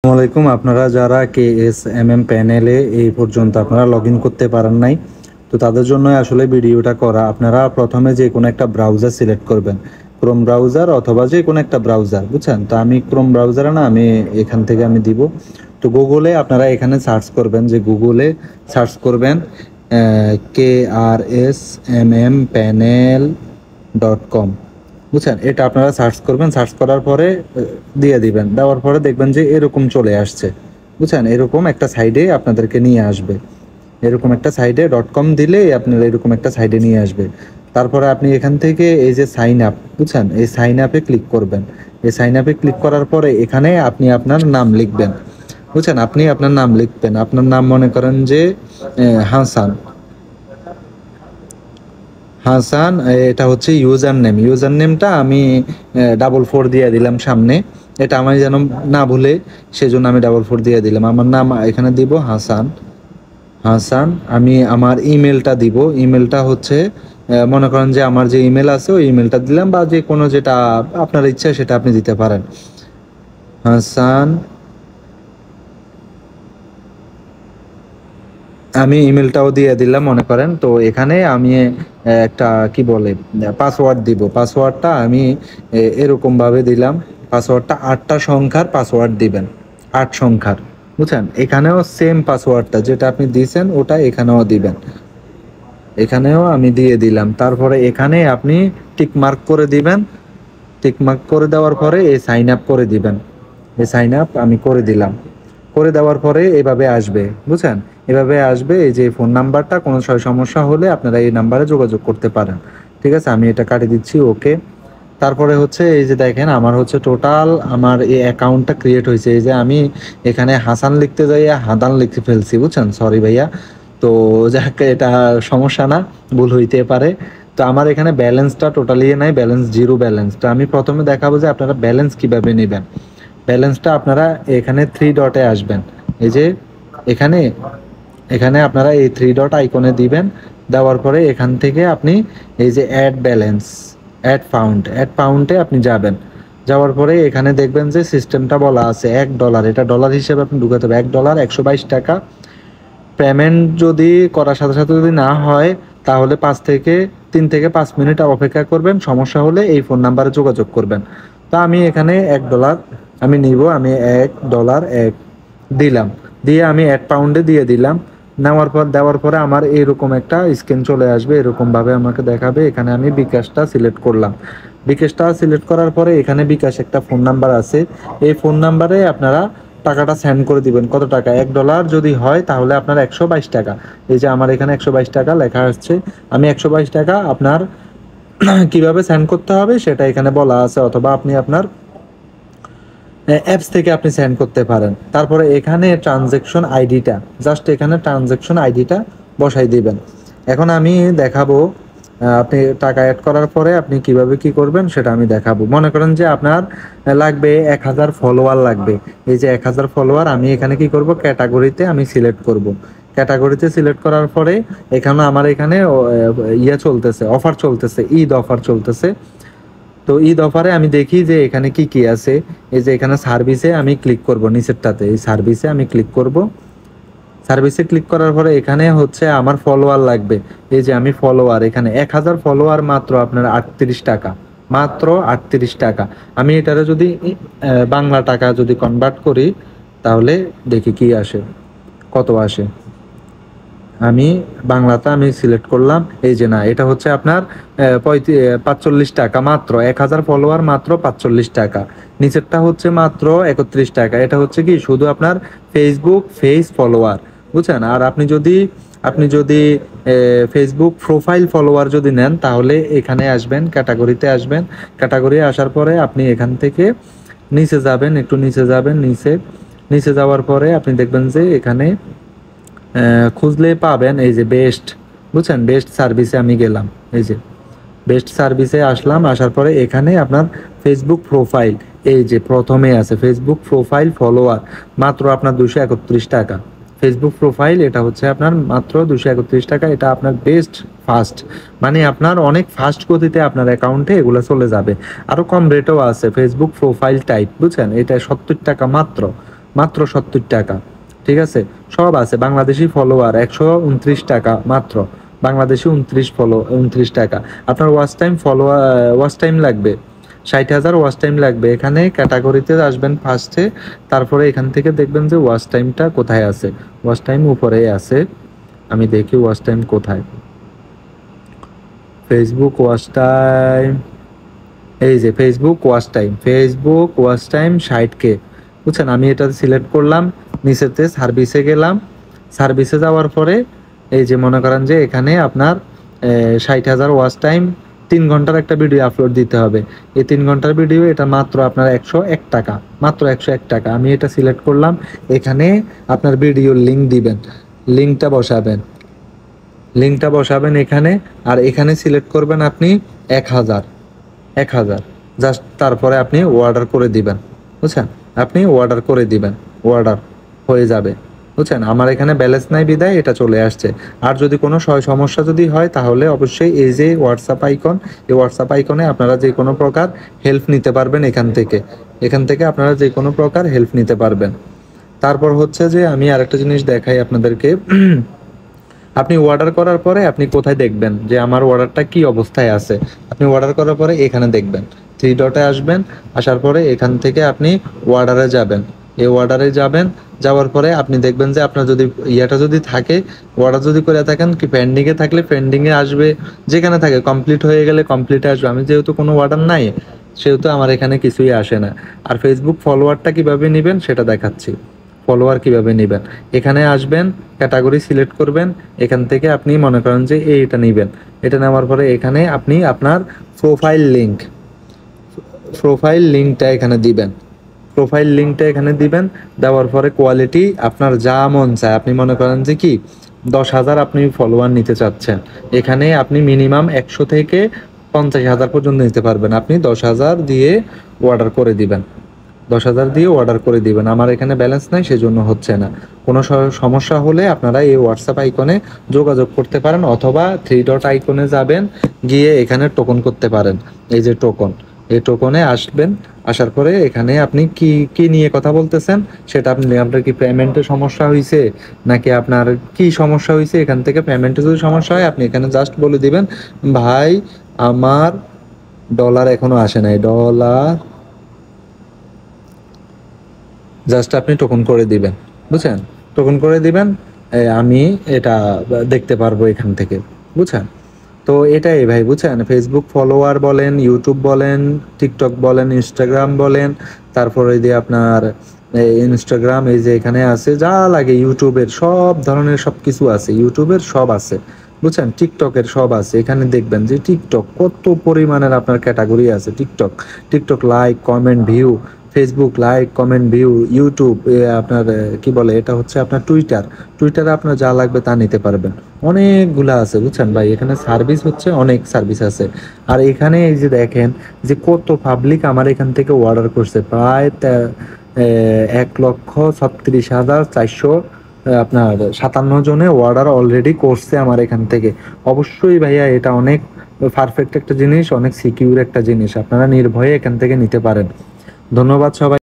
আসসালামাইকুম। আপনারা যারা KSMM প্যানেলে এই পর্যন্ত আপনারা লগ ইন করতে পারেন নাই, তো তাদের জন্য আসলে ভিডিওটা করা। আপনারা প্রথমে যে কোনো একটা ব্রাউজার সিলেক্ট করবেন, ক্রোম ব্রাউজার অথবা যে কোনো একটা ব্রাউজার, বুঝছেন? তো আমি ক্রোম ব্রাউজারে না, আমি এখান থেকে আমি দিব। তো গুগলে আপনারা এখানে সার্চ করবেন, যে গুগলে সার্চ করবেন KRSMM panel.com, বুঝছেন? এটা আপনারা সার্চ করবেন, সার্চ করার পরে দিয়ে দিবেন, দেওয়ার পরে দেখবেন যে এরকম চলে আসছে, বুঝছেন? এরকম একটা সাইডে আপনাদেরকে নিয়ে আসবে, এরকম একটা সাইডে .com দিলে আপনার এরকম একটা সাইডে নিয়ে আসবে। তারপরে আপনি এখান থেকে এই যে সাইন আপ, বুঝছেন? এই সাইন আপে ক্লিক করবেন। এই সাইন আপে ক্লিক করার পরে এখানে আপনি আপনার নাম লিখবেন, বুঝছেন? আপনি আপনার নাম লিখবেন। আপনার নাম মনে করেন যে হাসান। হাসান, এটা হচ্ছে ইউজার নেম। ইউজার নেমটা আমি 4 দিয়ে দিলাম সামনে, এটা আমি যেন না ভুলে, সেজন্য আমি 4 দিয়ে দিলাম। আমার নাম এখানে দিব হাসান। হাসান, আমি আমার ইমেলটা দিব। ইমেলটা হচ্ছে মনে করেন যে আমার যে ইমেল আছে ওই ইমেলটা দিলাম, বা যে কোনো যেটা আপনার ইচ্ছা সেটা আপনি দিতে পারেন। হাসান, আমি ইমেলটাও দিয়ে দিলাম মনে করেন। তো এখানে আমি একটা কি বলে পাসওয়ার্ড দিব। পাসওয়ার্ডটা আমি এরকম ভাবে দিলাম। পাসওয়ার্ডটা 8টা সংখ্যার পাসওয়ার্ড দিবেন, 8 সংখ্যার, বুঝছেন? এখানেও সেম পাসওয়ার্ডটা যেটা আপনি দিয়েছেন ওটা এখানেও দিবেন। এখানেও আমি দিয়ে দিলাম। তারপরে এখানে আপনি টিক মার্ক করে দিবেন। টিক মার্ক করে দেওয়ার পরে এই সাইন আপ করে দিবেন। এই সাইন আপ আমি করে দিলাম। করে দেওয়ার পরে এভাবে আসবে, বুঝছেন? এভাবে আসবে। এই যে ফোন নাম্বারটা, কোনো সমস্যা হলে আপনারা এই নাম্বারে যোগাযোগ করতে পারেন। ঠিক আছে, আমি এটা কাটিয়ে দিচ্ছি, ওকে। তারপরে হচ্ছে এই যে দেখেন, আমার হচ্ছে টোটাল আমার এই অ্যাকাউন্টটা ক্রিয়েট হয়েছে। এই যে আমি এখানে হাসান লিখতে যাই হাদান লিখতে ফেলছি, বুঝছেন? সরি ভাইয়া। তো যাক, এটা সমস্যা না, ভুল হইতে পারে। তো আমার এখানে ব্যালেন্সটা টোটালি নাই, ব্যালেন্স জিরো ব্যালেন্স। তো আমি প্রথমে দেখাবো যে আপনারা ব্যালেন্স কিভাবে নেবেন। ব্যালেন্সটা আপনারা এখানে 3 ডটে আসবেন। এই যে এখানে এখানে আপনারা এই 3 ডট আইকনে দিবেন। দেওয়ার পরে এখান থেকে আপনি এই যে অ্যাড ব্যালেন্স, অ্যাড পাউন্ডে আপনি যাবেন। যাওয়ার পরে এখানে দেখবেন যে সিস্টেমটা বলা আছে $1, এটা ডলার হিসেবে আপনি ঢুকাতে হবে। $1 122 টাকা। পেমেন্ট যদি করার সাথে সাথে যদি না হয়, তাহলে 3 থেকে 5 মিনিট অপেক্ষা করবেন। সমস্যা হলে এই ফোন নাম্বারে যোগাযোগ করবেন। তো আমি এখানে $1 আমি নিব। আমি $1 দিলাম, দিয়ে আমি অ্যাড পাউন্ডে দিয়ে দিলাম। দেওয়ার পরে আমার এরকম একটা স্ক্রিন চলে আসবে, এরকম ভাবে আমাকে দেখাবে। এখানে আমি বিকাশটা সিলেক্ট করলাম। বিকাশটা সিলেক্ট করার পরে এখানে বিকাশ একটা ফোন নাম্বার আছে। এই ফোন নাম্বারে আপনারা টাকাটা সেন্ড করে দিবেন। কত টাকা? $1 যদি হয় তাহলে আপনার 122 টাকা। এই যে আমার এখানে 122 টাকা লেখা আসছে। আমি 122 টাকা আপনার কিভাবে সেন্ড করতে হবে সেটা এখানে বলা আছে, অথবা আপনি আপনার অ্যাপস থেকে আপনি সেন্ড করতে পারেন। তারপরে এখানে ট্রানজ্যাকশন আইডিটা, জাস্ট এখানে ট্রানজ্যাকশন আইডিটা বসাই দিবেন। এখন আমি দেখাবো আপনি টাকা অ্যাড করার পরে আপনি কিভাবে কি করবেন সেটা আমি দেখাবো। মনে করেন যে আপনার লাগবে 1000 ফলোয়ার লাগবে। এই যে 1000 ফলোয়ার, আমি এখানে কি করব, ক্যাটাগরিতে আমি সিলেক্ট করব। ক্যাটাগরিতে সিলেক্ট করার পরে এখানে আমার এখানে চলতেছে, অফার চলতেছে, ঈদ অফার চলতেছে। তো ঈদ অফারে আমি দেখি যে এখানে কি কি আছে। এই যে এখানে সার্ভিসে আমি ক্লিক করব, নিচেরটাতে এই সার্ভিসে আমি ক্লিক করব। সার্ভিসে ক্লিক করার পরে এখানে হচ্ছে আমার ফলোয়ার লাগবে। এই যে আমি ফলোয়ার, এখানে 1000 ফলোয়ার মাত্র আপনার 38 টাকা, মাত্র 38 টাকা। আমি এটারে যদি বাংলা টাকা যদি কনভার্ট করি, তাহলে দেখি কি আসে, কত আসে। আমি বাংলাটা আমি সিলেক্ট করলাম। এই যে না, এটা হচ্ছে আপনার 45 টাকা, মাত্র 1000 ফলোয়ার মাত্র 45 টাকা। নিচেরটা হচ্ছে মাত্র 31 টাকা। এটা হচ্ছে কি শুধু আপনার ফেসবুক ফেস ফলোয়ার, বুঝছেন? আর আপনি যদি ফেসবুক প্রোফাইল ফলোয়ার যদি নেন, তাহলে এখানে আসবেন, ক্যাটাগরিতে আসবেন। ক্যাটাগরি আসার পরে আপনি এখান থেকে নিচে যাবেন, একটু নিচে যাবেন। নিচে যাওয়ার পরে আপনি দেখবেন যে এখানে খুঁজলে পাবেন এই যে বেস্ট, বুঝছেন? বেস্ট সার্ভিসে আমি গেলাম। এই যে বেস্ট সার্ভিসে আসলাম। আসার পরে এখানে আপনার ফেসবুক প্রোফাইল, এই যে প্রথমে আছে ফেসবুক প্রোফাইল ফলোয়ার, মাত্র আপনার 231 টাকা। ফেসবুক প্রোফাইল এটা হচ্ছে আপনার মাত্র 231 টাকা। এটা আপনার বেস্ট ফাস্ট, মানে আপনার অনেক ফাস্ট গতিতে আপনার অ্যাকাউন্টে এগুলো চলে যাবে। আরো কম রেটও আছে ফেসবুক প্রোফাইল টাইপ, বুঝছেন? এটা 70 টাকা মাত্র। মাত্র 70 টাকা। ঠিক আছে, সব আছে। বাংলাদেশি ফলোয়ার 129 টাকা মাত্র। বাংলাদেশি 29 টাকা। আপনার ওয়াচ টাইম লাগবে 60,000 ওয়াচ টাইম লাগবে। এখানে ক্যাটাগরিতে আসবেন ফার্স্টে, তারপরে এখান থেকে দেখবেন যে ওয়াচ টাইমটা কোথায় আছে। ওয়াচ টাইম উপরেই আছে, আমি দেখি ওয়াচ টাইম কোথায়। ফেসবুক ওয়াচ টাইম, এই যে ফেসবুক ওয়াচ টাইম 60K। বুঝছেন, আমি এটা সিলেক্ট করলাম, নিচেতে সার্ভিসে গেলাম। সার্ভিসে যাওয়ার পরে এই যে মনে করেন যে এখানে আপনার 60,000 ওয়াচ টাইম, 3 ঘন্টার একটা ভিডিও আপলোড দিতে হবে। এই 3 ঘন্টার ভিডিও, এটা মাত্র আপনার 101 টাকা, মাত্র 101 টাকা। আমি এটা সিলেক্ট করলাম। এখানে আপনার ভিডিওর লিঙ্ক দিবেন, লিঙ্কটা বসাবেন এখানে। আর এখানে সিলেক্ট করবেন আপনি 1,000 জাস্ট, তারপরে আপনি অর্ডার করে দিবেন। বুঝছেন, আপনি অর্ডার করে দিবেন, অর্ডার হয়ে যাবে। বুঝছেন, আমার এখানে ব্যালেন্স নাই বিদায় এটা চলে আসছে। আর যদি কোনো সমস্যা যদি হয়, তাহলে অবশ্যই এই যে হোয়াটসঅ্যাপ আইকন, এই হোয়াটসঅ্যাপ আইকনে আপনারা যে কোনো প্রকার হেল্প নিতে পারবেন। এখান থেকে আপনারা যে কোনো প্রকার হেল্প নিতে পারবেন। তারপর হচ্ছে যে আমি আরেকটা জিনিস দেখাই আপনাদেরকে। আপনি অর্ডার করার পরে আপনি কোথায় দেখবেন যে আমার অর্ডারটা কি অবস্থায় আছে। আপনি অর্ডার করার পরে এখানে দেখবেন, 3 ডটে আসবেন। আসার পরে এখান থেকে আপনি অর্ডারে যাবেন। এই অর্ডারে যাবেন, যাওয়ার পরে আপনি দেখবেন যে আপনার যদি যদি থাকে, অর্ডার যদি করে থাকেন, কি পেন্ডিংয়ে থাকলে পেন্ডিংয়ে আসবে, যেখানে থাকে কমপ্লিট হয়ে গেলে কমপ্লিটে আসবে। আমি যেহেতু কোনো অর্ডার নাই, সেহেতু আমার এখানে কিছুই আসে না। আর ফেসবুক ফলোয়ারটা কিভাবে নেবেন সেটা দেখাচ্ছি। ফলোয়ার কিভাবে নেবেন, এখানে আসবেন, ক্যাটাগরি সিলেক্ট করবেন। এখান থেকে আপনি মনে করেন যে এইটা নেবেন। এটা নেওয়ার পরে এখানে আপনি আপনার প্রোফাইল লিঙ্কটা এখানে দিবেন। দেওয়ার পরে কোয়ালিটি আপনার যা মন চায়, আপনি মনে করেন যে কি 10,000 আপনি ফলোয়ার নিতে চাচ্ছেন, এখানে আপনি মিনিমাম 100 থেকে 50,000 পর্যন্ত নিতে পারবেন। আপনি 10,000 দিয়ে অর্ডার করে দিবেন, 10,000 দিয়ে অর্ডার করে দিবেন। আমার এখানে ব্যালেন্স নাই, সেজন্য হচ্ছে না। কোনো সমস্যা হলে আপনারা এই হোয়াটসঅ্যাপ আইকনে যোগাযোগ করতে পারেন, অথবা 3 ডট আইকনে যাবেন, গিয়ে এখানে টোকন করতে পারেন। এই যে টোকন, এই টোকনে আসবেন। আসার পরে এখানে আপনি কি কি নিয়ে কথা বলতেছেন সেটা আপনার কি পেমেন্টে সমস্যা হয়েছে, নাকি আপনার কি সমস্যা হয়েছে। এখান থেকে পেমেন্টে যদি সমস্যা হয়, আপনি এখানে জাস্ট বলে দিবেন, ভাই আমার ডলার এখনো আসে নাই, জাস্ট আপনি টোকন করে দিবেন। বুঝছেন, টোকন করে দিবেন, আমি এটা দেখতে পারবো এখান থেকে। বুঝছেন, তো এটাই ভাই। বুঝছেন, ফেসবুক ফলোয়ার বলেন, ইউটিউব বলেন, টিকটক বলেন, ইনস্টাগ্রাম বলেন, তারপরে দিয়ে আপনার ইনস্টাগ্রাম, এই যে এখানে আছে যা লাগে, ইউটিউবের সব ধরনের সব কিছু আছে, ইউটিউবের সব আছে। বুঝছেন, টিকটকের সব আছে। এখানে দেখবেন যে টিকটক কত পরিমাণের আপনার ক্যাটাগরি আছে। TikTok like, comment, view. Facebook like, comment, view. YouTube আপনার কি বলে, এটা হচ্ছে আপনার টুইটারে আপনার যা লাগবে তা নিতে পারবেন। অনেকগুলা আছে। বুঝছেন ভাই, এখানে সার্ভিস হচ্ছে, অনেক সার্ভিস আছে। আর এখানে এই যে দেখেন যে কত পাবলিক আমার এখান থেকে অর্ডার করছে, প্রায় 1,36,400 আপনার 57 জনে অর্ডার অলরেডি করছে আমার এখান থেকে। অবশ্যই ভাইয়া এটা অনেক পারফেক্ট একটা জিনিস, অনেক সিকিউর একটা জিনিস। আপনারা নির্ভয়ে এখান থেকে নিতে পারেন। ধন্যবাদ সবাই।